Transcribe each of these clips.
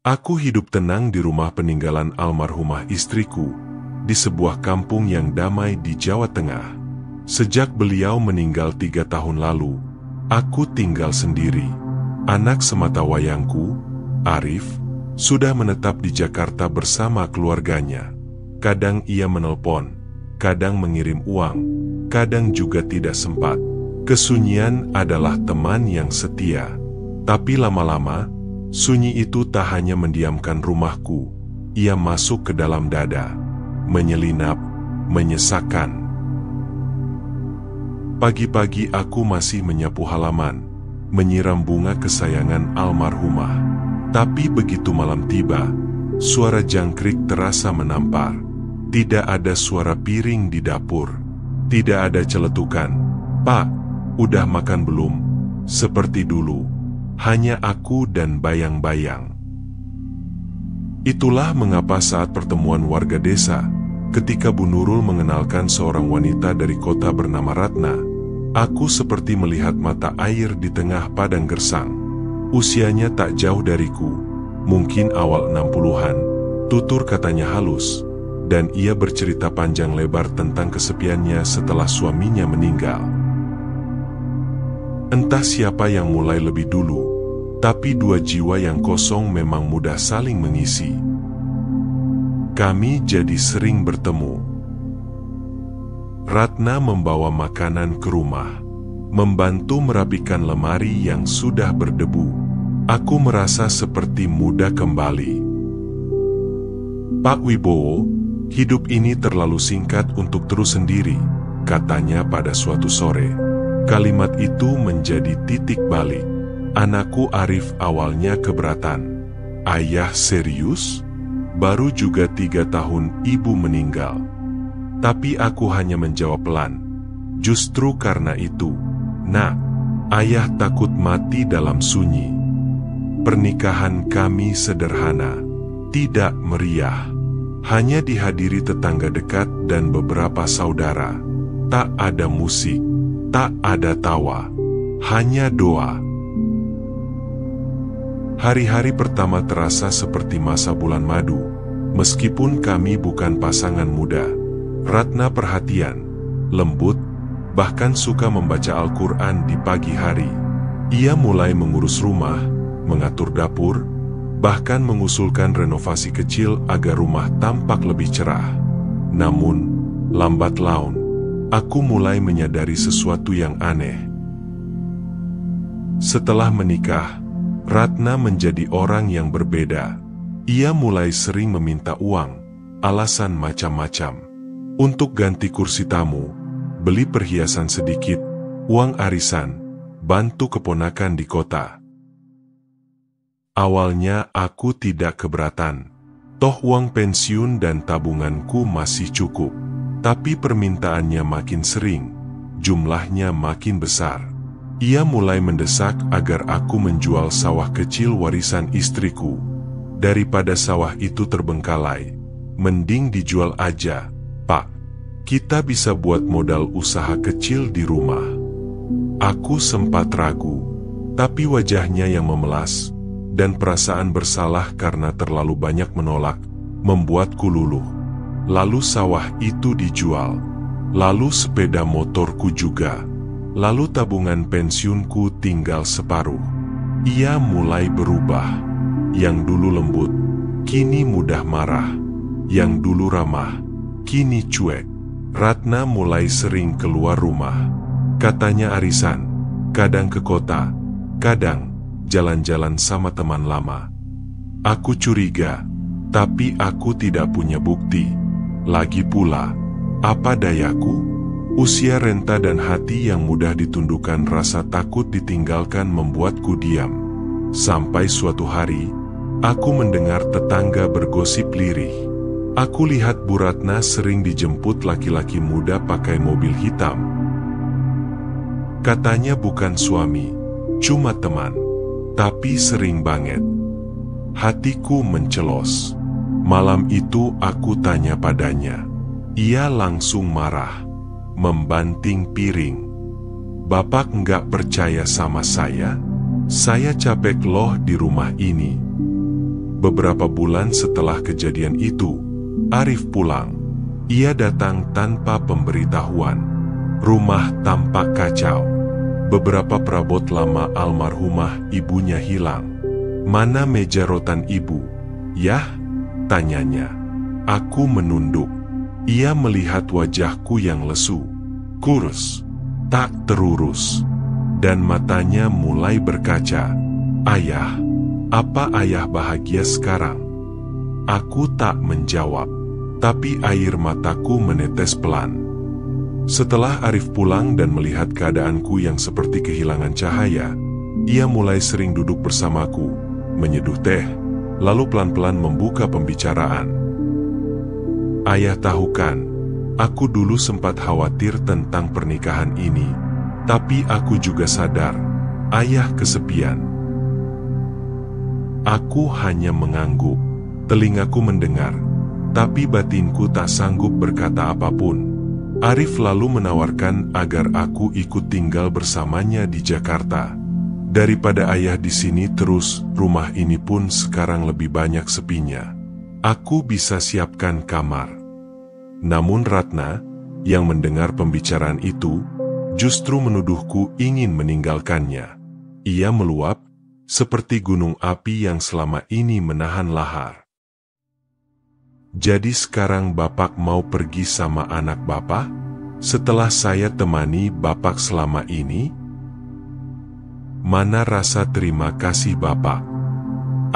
Aku hidup tenang di rumah peninggalan almarhumah istriku, di sebuah kampung yang damai di Jawa Tengah. Sejak beliau meninggal 3 tahun lalu, aku tinggal sendiri. Anak sematawayangku, Arif, sudah menetap di Jakarta bersama keluarganya. Kadang ia menelpon, kadang mengirim uang, kadang juga tidak sempat. Kesunyian adalah teman yang setia. Tapi lama-lama, sunyi itu tak hanya mendiamkan rumahku, ia masuk ke dalam dada, menyelinap, menyesakkan. Pagi-pagi aku masih menyapu halaman, menyiram bunga kesayangan almarhumah. Tapi begitu malam tiba, suara jangkrik terasa menampar. Tidak ada suara piring di dapur, tidak ada celetukan, "Pak, udah makan belum?" Seperti dulu, hanya aku dan bayang-bayang. Itulah mengapa saat pertemuan warga desa, ketika Bu Nurul mengenalkan seorang wanita dari kota bernama Ratna, aku seperti melihat mata air di tengah padang gersang. Usianya tak jauh dariku, mungkin awal 60-an, tutur katanya halus, dan ia bercerita panjang lebar tentang kesepiannya setelah suaminya meninggal. Entah siapa yang mulai lebih dulu, tapi dua jiwa yang kosong memang mudah saling mengisi. Kami jadi sering bertemu. Ratna membawa makanan ke rumah, membantu merapikan lemari yang sudah berdebu. Aku merasa seperti muda kembali. "Pak Wibowo, hidup ini terlalu singkat untuk terus sendiri," katanya pada suatu sore. Kalimat itu menjadi titik balik. Anakku Arif awalnya keberatan. "Ayah serius? Baru juga 3 tahun ibu meninggal." Tapi aku hanya menjawab pelan, "Justru karena itu, Nak, ayah takut mati dalam sunyi. Pernikahan kami sederhana, tidak meriah. Hanya dihadiri tetangga dekat dan beberapa saudara. Tak ada musik, tak ada tawa, hanya doa." Hari-hari pertama terasa seperti masa bulan madu. Meskipun kami bukan pasangan muda, Ratna perhatian, lembut, bahkan suka membaca Al-Quran di pagi hari. Ia mulai mengurus rumah, mengatur dapur, bahkan mengusulkan renovasi kecil agar rumah tampak lebih cerah. Namun, lambat laun, aku mulai menyadari sesuatu yang aneh. Setelah menikah, Ratna menjadi orang yang berbeda. Ia mulai sering meminta uang, alasan macam-macam. Untuk ganti kursi tamu, beli perhiasan sedikit, uang arisan, bantu keponakan di kota. Awalnya aku tidak keberatan. Toh uang pensiun dan tabunganku masih cukup. Tapi permintaannya makin sering, jumlahnya makin besar. Ia mulai mendesak agar aku menjual sawah kecil warisan istriku. Daripada sawah itu terbengkalai, mending dijual aja, Pak. Kita bisa buat modal usaha kecil di rumah. Aku sempat ragu, tapi wajahnya yang memelas dan perasaan bersalah karena terlalu banyak menolak membuatku luluh. Lalu sawah itu dijual, lalu sepeda motorku juga, lalu tabungan pensiunku tinggal separuh. Ia mulai berubah. Yang dulu lembut, kini mudah marah. Yang dulu ramah, kini cuek. Ratna mulai sering keluar rumah. Katanya arisan, kadang ke kota, kadang jalan-jalan sama teman lama. Aku curiga, tapi aku tidak punya bukti. Lagi pula, apa dayaku? Usia renta dan hati yang mudah ditundukkan rasa takut ditinggalkan membuatku diam. Sampai suatu hari, aku mendengar tetangga bergosip lirih. Aku lihat Bu Ratna sering dijemput laki-laki muda pakai mobil hitam. Katanya bukan suami, cuma teman, tapi sering banget. Hatiku mencelos. Malam itu aku tanya padanya. Ia langsung marah, membanting piring. "Bapak nggak percaya sama saya? Saya capek loh di rumah ini." Beberapa bulan setelah kejadian itu, Arif pulang. Ia datang tanpa pemberitahuan. Rumah tampak kacau. Beberapa perabot lama almarhumah ibunya hilang. "Mana meja rotan ibu?" "Yah?" tanyanya. Aku menunduk. Ia melihat wajahku yang lesu, kurus, tak terurus, dan matanya mulai berkaca. "Ayah, apa ayah bahagia sekarang?" Aku tak menjawab, tapi air mataku menetes pelan. Setelah Arif pulang dan melihat keadaanku yang seperti kehilangan cahaya, ia mulai sering duduk bersamaku, menyeduh teh, lalu pelan-pelan membuka pembicaraan. "Ayah tahu kan, aku dulu sempat khawatir tentang pernikahan ini, tapi aku juga sadar, ayah kesepian." Aku hanya mengangguk, telingaku mendengar, tapi batinku tak sanggup berkata apapun. Arif lalu menawarkan agar aku ikut tinggal bersamanya di Jakarta. Daripada ayah di sini terus, rumah ini pun sekarang lebih banyak sepinya. Aku bisa siapkan kamar. Namun Ratna, yang mendengar pembicaraan itu, justru menuduhku ingin meninggalkannya. Ia meluap, seperti gunung api yang selama ini menahan lahar. "Jadi sekarang Bapak mau pergi sama anak Bapak? Setelah saya temani Bapak selama ini? Mana rasa terima kasih Bapak?"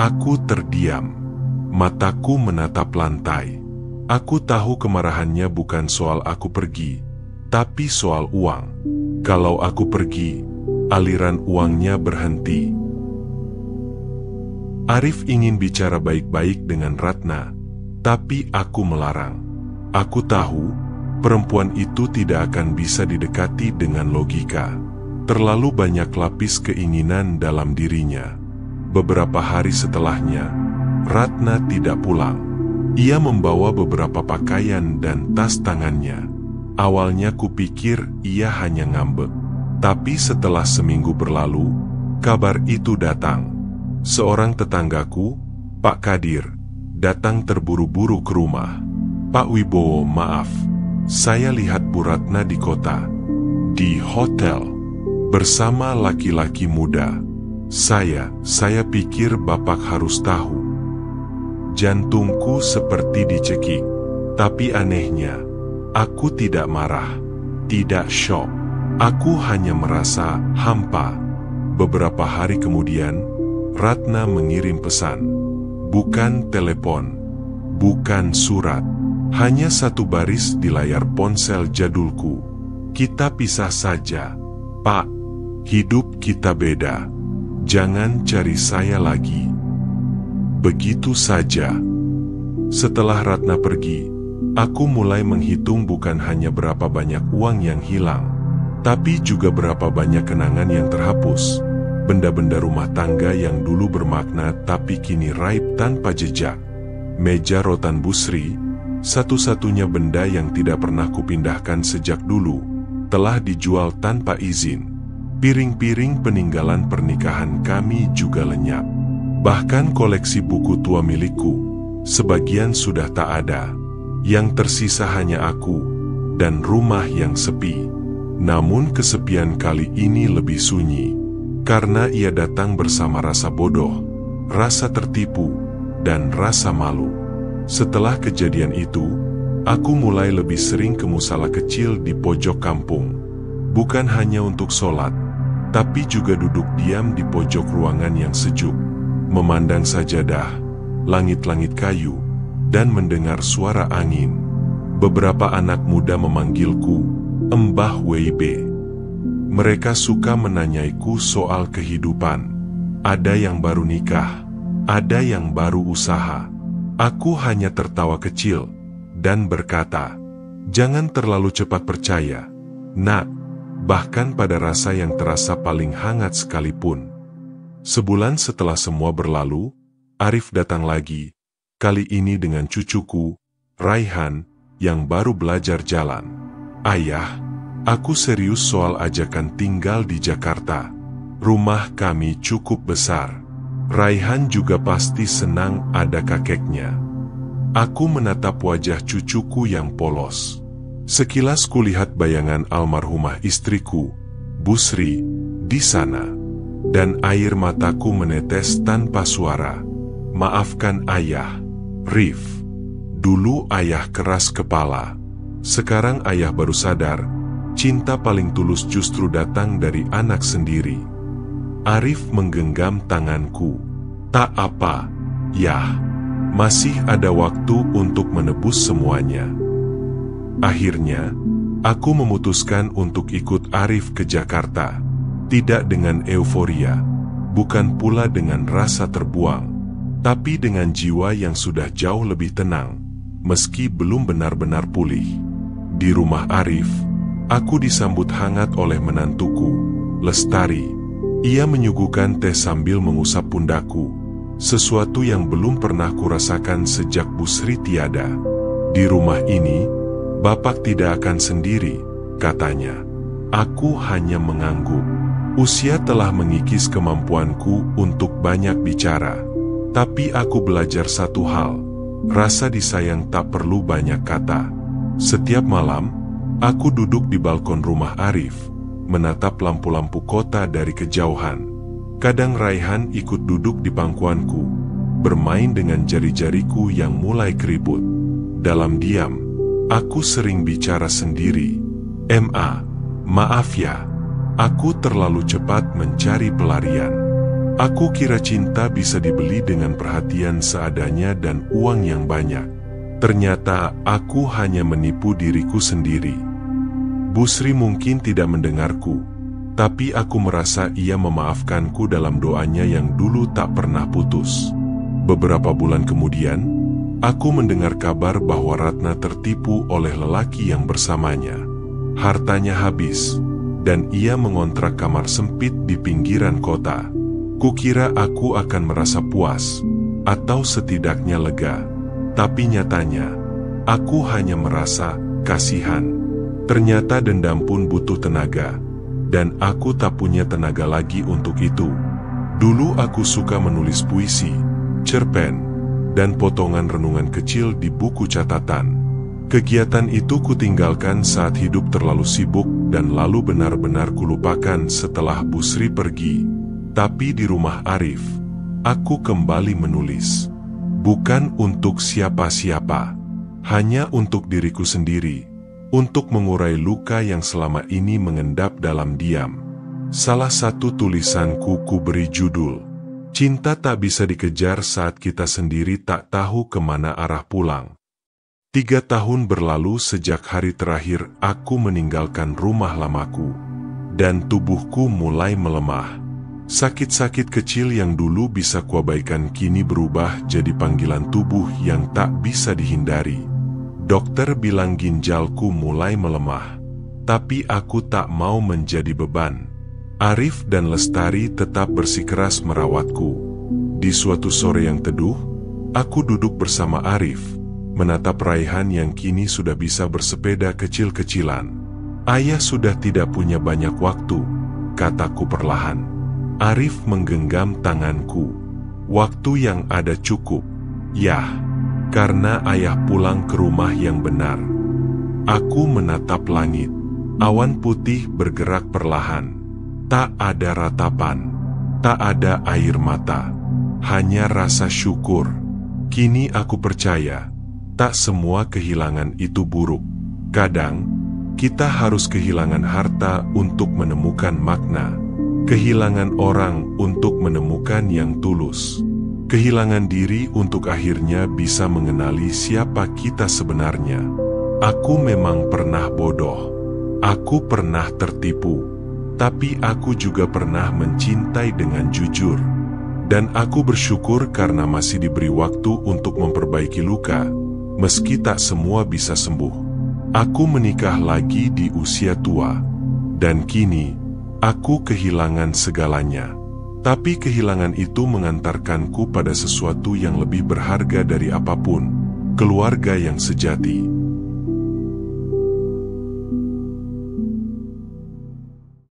Aku terdiam. Mataku menatap lantai. Aku tahu kemarahannya bukan soal aku pergi, tapi soal uang. Kalau aku pergi, aliran uangnya berhenti. Arif ingin bicara baik-baik dengan Ratna, tapi aku melarang. Aku tahu, perempuan itu tidak akan bisa didekati dengan logika. Terlalu banyak lapis keinginan dalam dirinya. Beberapa hari setelahnya, Ratna tidak pulang. Ia membawa beberapa pakaian dan tas tangannya. Awalnya kupikir ia hanya ngambek. Tapi setelah seminggu berlalu, kabar itu datang. Seorang tetanggaku, Pak Kadir, datang terburu-buru ke rumah. "Pak Wibowo, maaf, saya lihat Bu Ratna di kota, di hotel, bersama laki-laki muda. Saya pikir Bapak harus tahu." Jantungku seperti dicekik, tapi anehnya, aku tidak marah, tidak syok. Aku hanya merasa hampa. Beberapa hari kemudian, Ratna mengirim pesan. Bukan telepon, bukan surat, hanya satu baris di layar ponsel jadulku. "Kita pisah saja, Pak. Hidup kita beda. Jangan cari saya lagi." Begitu saja. Setelah Ratna pergi, aku mulai menghitung bukan hanya berapa banyak uang yang hilang, tapi juga berapa banyak kenangan yang terhapus. Benda-benda rumah tangga yang dulu bermakna tapi kini raib tanpa jejak. Meja rotan Bu Sri, satu-satunya benda yang tidak pernah kupindahkan sejak dulu, telah dijual tanpa izin. Piring-piring peninggalan pernikahan kami juga lenyap. Bahkan koleksi buku tua milikku, sebagian sudah tak ada. Yang tersisa hanya aku, dan rumah yang sepi. Namun kesepian kali ini lebih sunyi, karena ia datang bersama rasa bodoh, rasa tertipu, dan rasa malu. Setelah kejadian itu, aku mulai lebih sering ke musala kecil di pojok kampung. Bukan hanya untuk sholat, tapi juga duduk diam di pojok ruangan yang sejuk, memandang sajadah, langit-langit kayu, dan mendengar suara angin. Beberapa anak muda memanggilku Mbah WB. Mereka suka menanyaiku soal kehidupan. Ada yang baru nikah, ada yang baru usaha. Aku hanya tertawa kecil dan berkata, "Jangan terlalu cepat percaya, Nak," bahkan pada rasa yang terasa paling hangat sekalipun. Sebulan setelah semua berlalu, Arif datang lagi, kali ini dengan cucuku, Raihan, yang baru belajar jalan. "Ayah, aku serius soal ajakan tinggal di Jakarta. Rumah kami cukup besar. Raihan juga pasti senang ada kakeknya. Aku menatap wajah cucuku yang polos. Sekilas kulihat bayangan almarhumah istriku, Busri, di sana. Dan air mataku menetes tanpa suara. Maafkan ayah, Rif. Dulu ayah keras kepala. Sekarang ayah baru sadar, cinta paling tulus justru datang dari anak sendiri. Arif menggenggam tanganku. Tak apa, Yah. Masih ada waktu untuk menebus semuanya. Akhirnya, aku memutuskan untuk ikut Arif ke Jakarta. Tidak dengan euforia, bukan pula dengan rasa terbuang, tapi dengan jiwa yang sudah jauh lebih tenang, meski belum benar-benar pulih. Di rumah Arif, aku disambut hangat oleh menantuku, Lestari. Ia menyuguhkan teh sambil mengusap pundakku, sesuatu yang belum pernah kurasakan sejak Busri tiada. Di rumah ini, Bapak tidak akan sendiri, katanya. Aku hanya mengangguk. Usia telah mengikis kemampuanku untuk banyak bicara. Tapi aku belajar satu hal, rasa disayang tak perlu banyak kata. Setiap malam, aku duduk di balkon rumah Arif, menatap lampu-lampu kota dari kejauhan. Kadang Raihan ikut duduk di pangkuanku, bermain dengan jari-jariku yang mulai keriput. Dalam diam, aku sering bicara sendiri. Maaf ya, aku terlalu cepat mencari pelarian. Aku kira cinta bisa dibeli dengan perhatian seadanya dan uang yang banyak. Ternyata aku hanya menipu diriku sendiri. Busri mungkin tidak mendengarku, tapi aku merasa ia memaafkanku dalam doanya yang dulu tak pernah putus. Beberapa bulan kemudian, aku mendengar kabar bahwa Ratna tertipu oleh lelaki yang bersamanya. Hartanya habis, dan ia mengontrak kamar sempit di pinggiran kota. Kukira aku akan merasa puas, atau setidaknya lega. Tapi nyatanya, aku hanya merasa kasihan. Ternyata dendam pun butuh tenaga, dan aku tak punya tenaga lagi untuk itu. Dulu aku suka menulis puisi, cerpen, dan potongan renungan kecil di buku catatan. Kegiatan itu kutinggalkan saat hidup terlalu sibuk dan lalu benar-benar kulupakan setelah Busri pergi. Tapi di rumah Arif, aku kembali menulis. Bukan untuk siapa-siapa, hanya untuk diriku sendiri. Untuk mengurai luka yang selama ini mengendap dalam diam. Salah satu tulisanku kuberi judul, Cinta tak bisa dikejar saat kita sendiri tak tahu kemana arah pulang. 3 tahun berlalu sejak hari terakhir aku meninggalkan rumah lamaku. Dan tubuhku mulai melemah. Sakit-sakit kecil yang dulu bisa kuabaikan kini berubah jadi panggilan tubuh yang tak bisa dihindari. Dokter bilang ginjalku mulai melemah, tapi aku tak mau menjadi beban. Arif dan Lestari tetap bersikeras merawatku. Di suatu sore yang teduh, aku duduk bersama Arif, menatap Raihan yang kini sudah bisa bersepeda kecil-kecilan. Ayah sudah tidak punya banyak waktu, kataku perlahan. Arif menggenggam tanganku. Waktu yang ada cukup, Yah. Karena ayah pulang ke rumah yang benar. Aku menatap langit. Awan putih bergerak perlahan. Tak ada ratapan. Tak ada air mata. Hanya rasa syukur. Kini aku percaya, tak semua kehilangan itu buruk. Kadang, kita harus kehilangan harta untuk menemukan makna. Kehilangan orang untuk menemukan yang tulus. Kehilangan diri untuk akhirnya bisa mengenali siapa kita sebenarnya. Aku memang pernah bodoh. Aku pernah tertipu. Tapi aku juga pernah mencintai dengan jujur. Dan aku bersyukur karena masih diberi waktu untuk memperbaiki luka, meski tak semua bisa sembuh. Aku menikah lagi di usia tua. Dan kini, aku kehilangan segalanya. Tapi kehilangan itu mengantarkanku pada sesuatu yang lebih berharga dari apapun, keluarga yang sejati.